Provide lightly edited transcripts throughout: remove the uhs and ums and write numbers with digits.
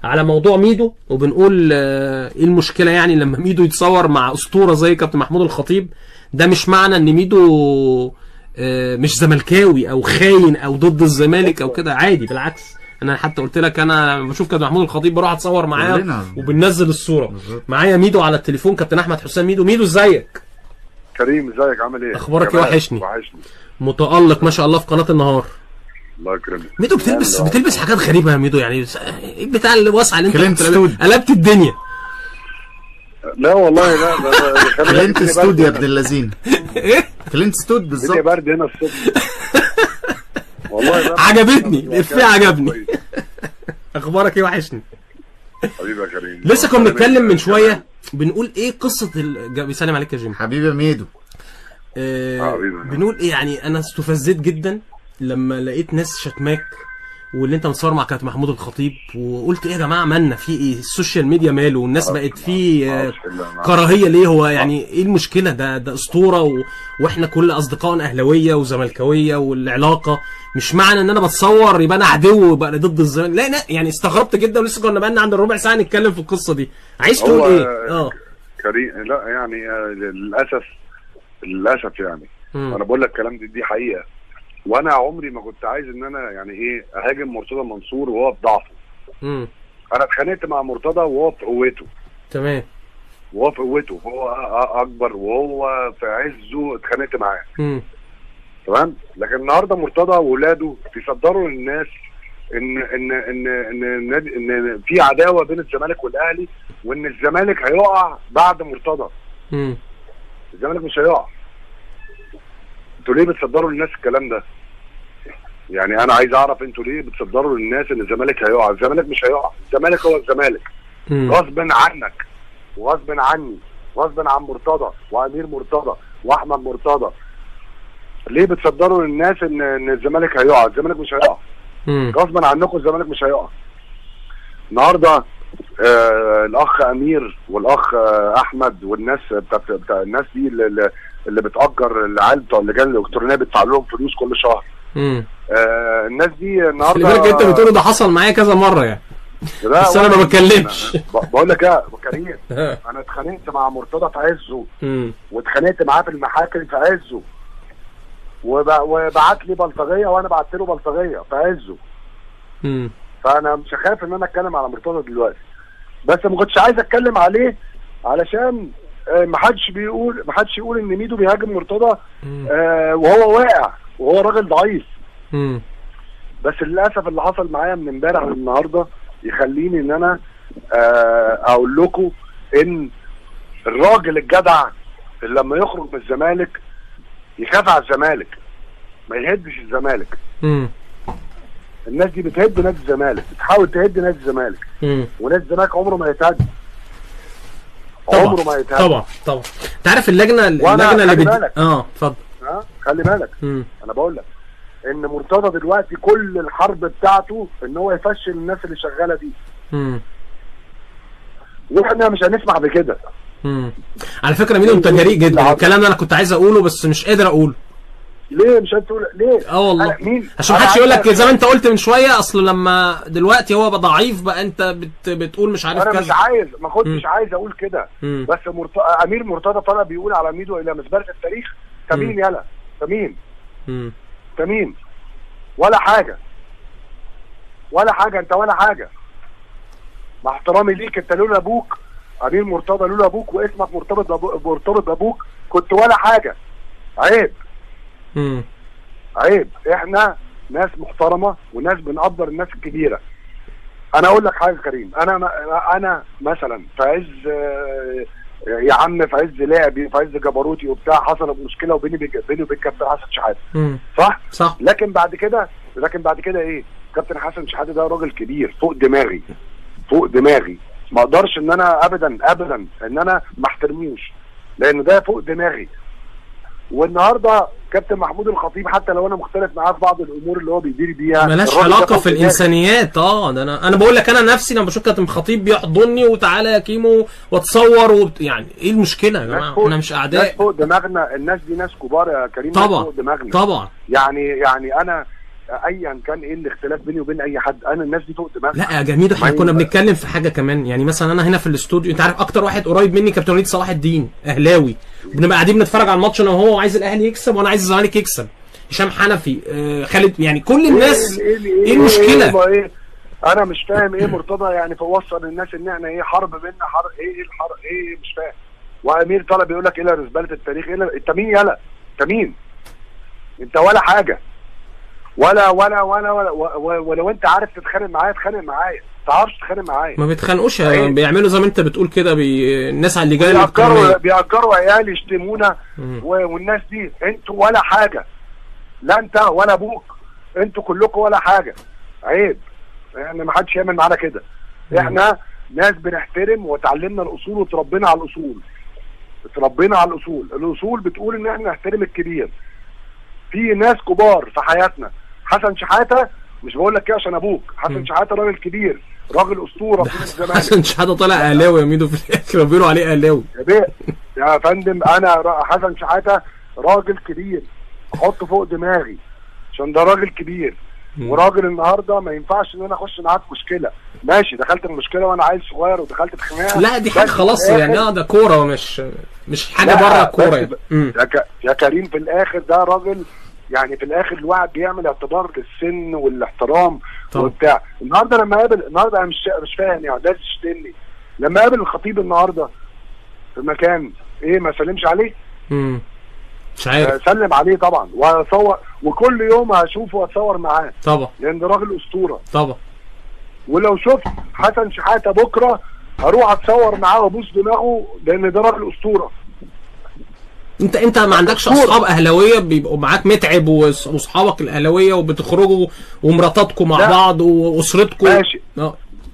على موضوع ميدو، وبنقول ايه المشكله يعني لما ميدو يتصور مع اسطوره زي كابتن محمود الخطيب. ده مش معنى ان ميدو مش زملكاوي او خاين او ضد الزمالك او كده، عادي بالعكس. انا حتى قلت لك انا بشوف كابتن محمود الخطيب بروح اتصور معاه وبننزل الصوره. معايا ميدو على التليفون، كابتن احمد حسام ميدو. ميدو ازيك؟ كريم ازيك عامل ايه؟ اخبارك ايه؟ وحشني. متالق ما شاء الله في قناه النهار. الله يكرمك. ميدو بتلبس حاجات غريبه يا ميدو، يعني ايه بتاع الواسعه اللي انت قلبت الدنيا؟ لا والله لا كلينت ستود يا ابن اللذين. ايه؟ كلينت ستود بالظبط. الدنيا برد هنا الصبح والله. عجبتني الافيه، عجبني. اخبارك ايه؟ وحشني حبيبي يا كريم. لسه كنا بنتكلم من شويه بنقول ايه قصه بيسلم عليك يا جيم حبيبي يا ميدو. بنقول ايه يعني، انا استفزيت جدا لما لقيت ناس شتماك واللي انت متصور مع كابتن محمود الخطيب، وقلت ايه يا جماعه مالنا في ايه؟ السوشيال ميديا ماله؟ والناس بقت فيه كراهيه ليه؟ هو يعني ايه المشكله؟ ده اسطوره واحنا كل اصدقائنا اهلاويه وزملكاويه، والعلاقه مش معنى ان انا بتصور يبقى انا عدو وبقى ضد الزمالك. لا يعني استغربت جدا، ولسه كنا بقالنا عند الربع ساعه نتكلم في القصه دي. عايز تقول ايه؟ كريم لا يعني للاسف يعني انا بقول لك الكلام دي حقيقه، وانا عمري ما كنت عايز ان انا يعني ايه اهاجم مرتضى منصور وهو في ضعفه. انا اتخانقت مع مرتضى وهو في قوته. تمام. وهو في قوته، هو اكبر وهو في عزه اتخانقت معاه. تمام. لكن النهارده مرتضى واولاده بيصدروا للناس ان في عداوه بين الزمالك والاهلي، وان الزمالك هيقع بعد مرتضى. الزمالك مش هيقع. انتوا ليه بتصدروا للناس الكلام ده؟ يعني انا عايز اعرف انتوا ليه بتصدروا للناس ان الزمالك هيقع؟ الزمالك مش هيقع، الزمالك هو الزمالك. غصب عنك وغصب عني، غصب عن مرتضى وامير مرتضى واحمد مرتضى. ليه بتصدروا للناس ان الزمالك هيقع؟ الزمالك مش هيقع. غصب عنكم الزمالك مش هيقع. النهارده الاخ امير والاخ احمد والناس بتاع الناس دي اللي بتأجر العيال بتوع اللجان الالكترونيه بيدفع لهم فلوس كل شهر. الناس دي النهارده خلي بالك انت بتقول ده حصل معايا كذا مره يعني، بس انا ما بتكلمش. بقول لك يا كريم انا اتخانقت مع مرتضى في عزه، واتخانقت معاه في المحاكم في عزه، وبعت لي بلطجيه وانا بعت له بلطجيه في عزه. فانا مش هخاف ان انا اتكلم على مرتضى دلوقتي، بس ما كنتش عايز اتكلم عليه علشان ما حدش يقول ان ميدو بيهاجم مرتضى وهو واقع وهو راجل ضعيف. بس للاسف اللي حصل معايا من امبارح للنهارده يخليني ان انا اقول لكم ان الراجل الجدع اللي لما يخرج من الزمالك يخاف على الزمالك، ما يهدش الزمالك. الناس دي بتهد نادي الزمالك، بتحاول تهد نادي الزمالك، ونادي الزمالك عمره ما يتهد. عمره ما يتهد. طبعا. انت عارف اللجنه اللي اتفضل. خلي بالك. انا بقول لك ان مرتضى دلوقتي كل الحرب بتاعته ان هو يفشل الناس اللي شغاله دي. واحنا مش هنسمح بكده. على فكره ميدو انت جريء جدا، الكلام ده انا كنت عايز اقوله بس مش قادر اقوله. ليه مش هتقول ليه؟ والله عشان محدش يقول لك زي ما انت قلت من شويه، اصل لما دلوقتي هو بقى ضعيف بقى انت بتقول مش عارف كذا. انا مش عايز، ما كنتش عايز اقول كده، بس امير مرتضى طلع بيقول على ميدو الى مزبله التاريخ. تمين يلا تمين ولا حاجه انت ولا حاجه. مع احترامي ليك، انت لولا ابوك امير مرتضى، لولا ابوك واسمك مرتبط بابوك كنت ولا حاجه. عيب. احنا ناس محترمه وناس بنقدر الناس الكبيره. انا اقول لك حاجه كريم، انا مثلا في عز يا عم، في عز لعبي، في عز جبروتي وبتاع، حصلت مشكله وبيني وبين كابتن حسن شحاته. صح. لكن بعد كده ايه؟ كابتن حسن شحاته ده راجل كبير فوق دماغي. ما اقدرش ان انا ابدا ان انا ما احترموش، لان ده فوق دماغي. والنهارده كابتن محمود الخطيب حتى لو انا مختلف معاه في بعض الامور اللي هو بيدير بيها مالهاش علاقه في الانسانيات. ده انا بقول لك، انا نفسي لما بشوف كابتن الخطيب بيحضني وتعالى يا كيمو واتصور يعني ايه المشكله يا جماعه؟ احنا مش اعداء. ناس فوق دماغنا، الناس دي ناس كبار يا كريم. طبعا فوق دماغنا طبعا. يعني ايا كان ايه الاختلاف بيني وبين اي حد، انا الناس دي فوق دماغي. لا يا جميل، احنا كنا بنتكلم في حاجه كمان. يعني مثلا انا هنا في الاستوديو، انت عارف اكتر واحد قريب مني كابتن وليد صلاح الدين، اهلاوي، بنبقى قاعدين بنتفرج على الماتش انا وهو، وعايز الاهلي يكسب وانا عايز الزمالك يكسب. هشام حنفي، خالد، يعني كل الناس. ايه المشكله؟ انا مش فاهم ايه مرتضى يعني فوصل الناس ان احنا ايه حرب بيننا، حرب ايه الحرب ايه؟ مش فاهم. وامير طالع بيقول لك ايه رزباله التاريخ؟ ايه انت مين يالا؟ انت مين؟ انت ولا حاجه، ولا ولا ولا ولا ولو انت عارف تتخانق معايا اتخانق معايا، ما تعرفش تتخانق معايا. ما بيتخانقوش، بيعملوا زي ما انت بتقول كده، الناس على اللي جايه بيأجروا عيال يشتمونا والناس دي. انتوا ولا حاجه، لا انت ولا ابوك، انتوا كلكم ولا حاجه. عيب يعني، ما حدش يعمل معانا كده. احنا ناس بنحترم وتعلمنا الاصول وتربينا على الاصول. الاصول بتقول ان احنا نحترم الكبير. في ناس كبار في حياتنا، حسن شحاته، مش بقول لك كده عشان ابوك، حسن شحاته راجل كبير، راجل اسطوره في الزمالك. حسن شحاته طالع اهلاوي يا ميدو في الاخر، بيقولوا عليه اهلاوي يا فندم. انا حسن شحاته راجل كبير، احطه فوق دماغي عشان ده راجل كبير وراجل. النهارده ما ينفعش ان انا اخش معاك مشكله. ماشي، دخلت المشكله وانا عيل صغير ودخلت في خناقه، لا دي حاجه خلاص يعني، ده كوره مش حاجه بره الكوره يعني. يا كريم، في الاخر ده راجل يعني، في الاخر الواحد بيعمل اعتبار للسن والاحترام وبتاع. النهارده لما قابل، النهارده انا مش فاهم يعني، ده تشتمني لما قابل الخطيب النهارده في مكان ايه، ما سلمش عليه؟ مش عارف. سلم عليه طبعا، واصور، وكل يوم هشوفه واتصور معاه طبعا، لان ده راجل اسطوره طبعا. ولو شفت حسن شحاته بكره هروح اتصور معاه وابوس دماغه لان ده راجل اسطوره. انت ما عندكش اصحاب اهلاويه بيبقوا معاك، متعب واصحابك الاهلاويه وبتخرجوا ومراتاتكم مع بعض واسرتكم؟ ماشي.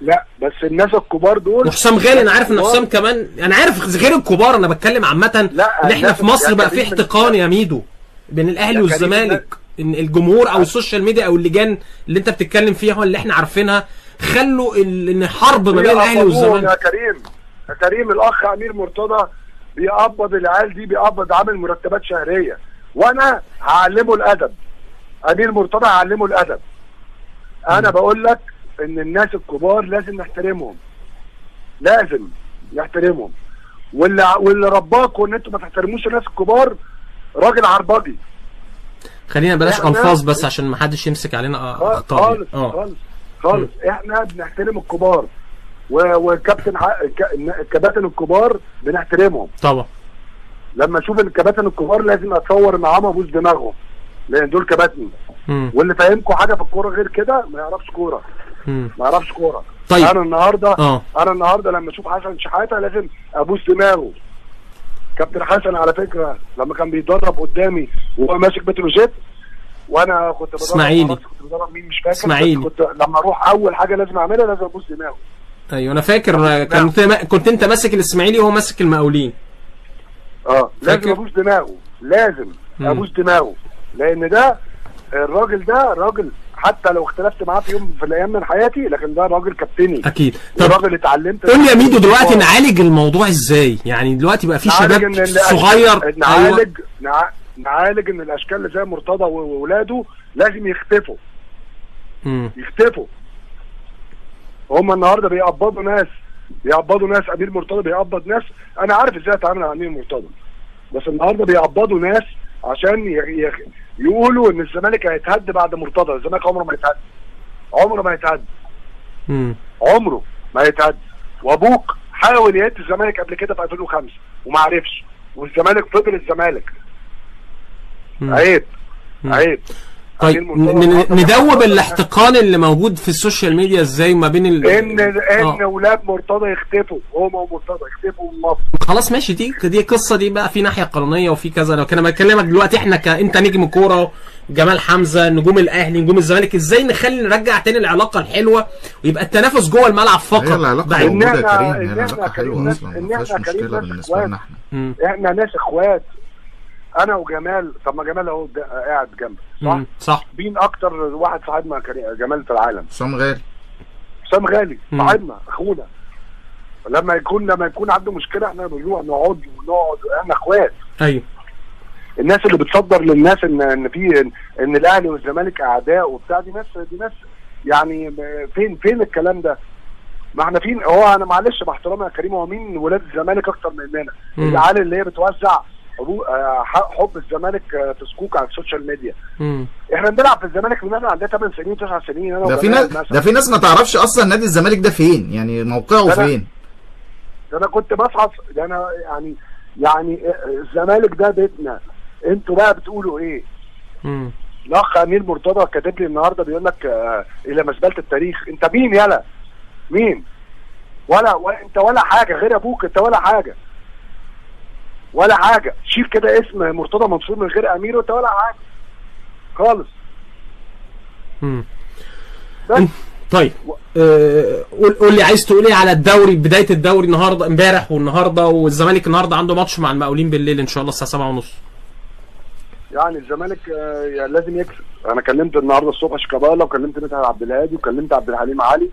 لا بس الناس الكبار دول، وحسام غالي، انا عارف ان حسام كمان، انا عارف غير الكبار، انا بتكلم عامه ان احنا في مصر بقى في احتقان يا ميدو بين الاهلي والزمالك. ان الجمهور او السوشيال ميديا او اللجان اللي انت بتتكلم فيها اللي احنا عارفينها خلوا ان حرب ما بين الاهلي والزمالك. يا كريم الاخ امير مرتضى بيقبض العيال دي، بيقبض عامل مرتبات شهريه، وانا هعلمه الادب. امير مرتضى هعلمه الادب. انا بقول لك ان الناس الكبار لازم نحترمهم، لازم نحترمهم. واللي رباكم ان انتوا ما تحترموش الناس الكبار راجل عربجي. خلينا بلاش الفاظ بس عشان ما حدش يمسك علينا اخطاء. خالص. احنا بنحترم الكبار، الكباتن الكبار بنحترمهم طبعا. لما اشوف الكباتن الكبار لازم اتصور معاهم وابوس دماغهم لان دول كباتن. واللي فاهمكم حاجه في الكوره غير كده ما يعرفش كوره. طيب انا النهارده لما اشوف حسن شحاته لازم ابوس دماغه. كابتن حسن على فكره لما كان بيدرب قدامي وهو ماسك بتروجيت، وانا كنت بدرب اسماعيلي، مين مش فاكر، اسماعيلي، كنت لما اروح اول حاجه لازم اعملها لازم ابوس دماغه. ايوه انا فاكر، كنت انت ماسك الاسماعيلي وهو ماسك المقاولين. لازم ابوس دماغه، لازم ابوس دماغه، لان ده الراجل ده راجل، حتى لو اختلفت معاه في يوم في الايام من حياتي، لكن ده راجل كابتني اكيد. طب راجل اتعلمت. قول لي يا ميدو دلوقتي نعالج الموضوع ازاي؟ يعني دلوقتي بقى في شباب صغير، نعالج ان الاشكال اللي زي مرتضى واولاده لازم يختفوا. يختفوا. هم النهارده بيقبضوا ناس، امير مرتضى بيقبض ناس، انا عارف ازاي اتعامل مع امير مرتضى، بس النهارده بيقبضوا ناس عشان يقولوا ان الزمالك هيتهد بعد مرتضى. الزمالك عمره ما يتهد، عمره ما يتهد. وابوك حاول يهد الزمالك قبل كده في 2005 وما عرفش، والزمالك فضل الزمالك. عيب. طيب ندوب الاحتقان اللي موجود في السوشيال ميديا ازاي ما بين ان اولاد مرتضى يختفوا، هم ومرتضى يختفوا من مصر. خلاص ماشي، دي قصه، دي بقى في ناحيه قانونيه وفي كذا. لو كان بكلمك دلوقتي احنا انت نجم كوره، جمال حمزه، نجوم الاهلي، نجوم الزمالك، ازاي نرجع تاني العلاقه الحلوه ويبقى التنافس جوه الملعب فقط؟ هي العلاقه موجوده يا كريم، هي العلاقه حلوه اصلا، ما فيهاش مشكله بالنسبه لنا احنا ناس اخوات. انا وجمال، طب ما جمال اهو قاعد جنبي، صح. مين اكتر واحد صاحبنا جمال في العالم؟ حسام غالي صاحبنا، اخونا. لما يكون عنده مشكله احنا بنروح نقعد، احنا اخوات. ايوه. الناس اللي بتصدر للناس ان ان الاهلي والزمالك اعداء وبتاع، دي ناس يعني فين الكلام ده؟ ما احنا فين. هو انا معلش باحترامي يا كريم، هو مين ولاد الزمالك اكتر مننا؟ العيال اللي هي بتوزع حب الزمالك في سكوك على السوشيال ميديا. احنا بنلعب في الزمالك من احنا عندنا 8 سنين 9 سنين. انا ده في ناس ما تعرفش اصلا نادي الزمالك ده فين، يعني موقعه فين. ده انا كنت بصحى، ده انا يعني الزمالك ده بيتنا، انتوا بقى بتقولوا ايه؟ الاخ امير مرتضى كاتب لي النهارده بيقول لك الى مزبله التاريخ. انت مين يالا؟ مين؟ ولا انت ولا حاجه غير ابوك، انت ولا حاجه ولا حاجه. شيل كده اسم مرتضى منصور من غير امير وانت ولا حاجه خالص. طيب قول لي عايز تقول ايه على الدوري، بدايه الدوري النهارده امبارح والنهارده، والزمالك النهارده عنده ماتش مع المقاولين بالليل ان شاء الله الساعه 7:30. يعني الزمالك لازم يكسب. انا كلمت النهارده الصبح شيكابالا، وكلمت مدحت عبد الهادي، وكلمت عبد الحليم علي.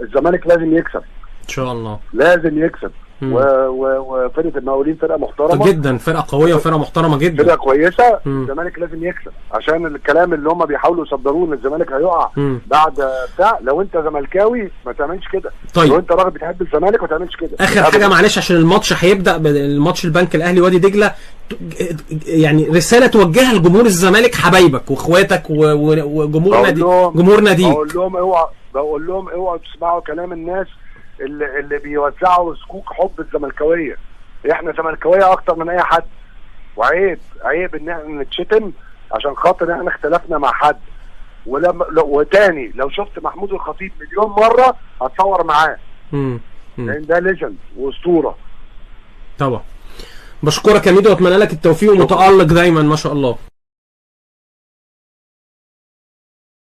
الزمالك لازم يكسب ان شاء الله، لازم يكسب. وفرقه المقاولين فرقه محترمه جدا، فرقه قويه وفرقه محترمه جدا، فرقه كويسه. الزمالك لازم يكسب عشان الكلام اللي هم بيحاولوا يصدروه ان الزمالك هيقع بعد بتاع. لو انت زملكاوي ما تعملش كده. طيب لو انت راجل بتحب الزمالك ما تعملش كده. اخر حاجه معلش عشان الماتش هيبدا، الماتش البنك الاهلي وادي دجله، يعني رساله توجهها لجمهور الزمالك، حبايبك واخواتك وجمهور نادي، جمهور ناديك. بقول لهم اوعوا تسمعوا كلام الناس اللي بيوزعوا سكوك حب الزملكاويه. احنا زملكاويه اكتر من اي حد، وعيب ان احنا نتشتم عشان خاطر احنا اختلفنا مع حد. وتاني لو شفت محمود الخطيب مليون مره هتصور معاه، لان ده ليجند واسطوره. طبعا. بشكرك يا ميدو واتمنى لك التوفيق ومتالق دايما ما شاء الله.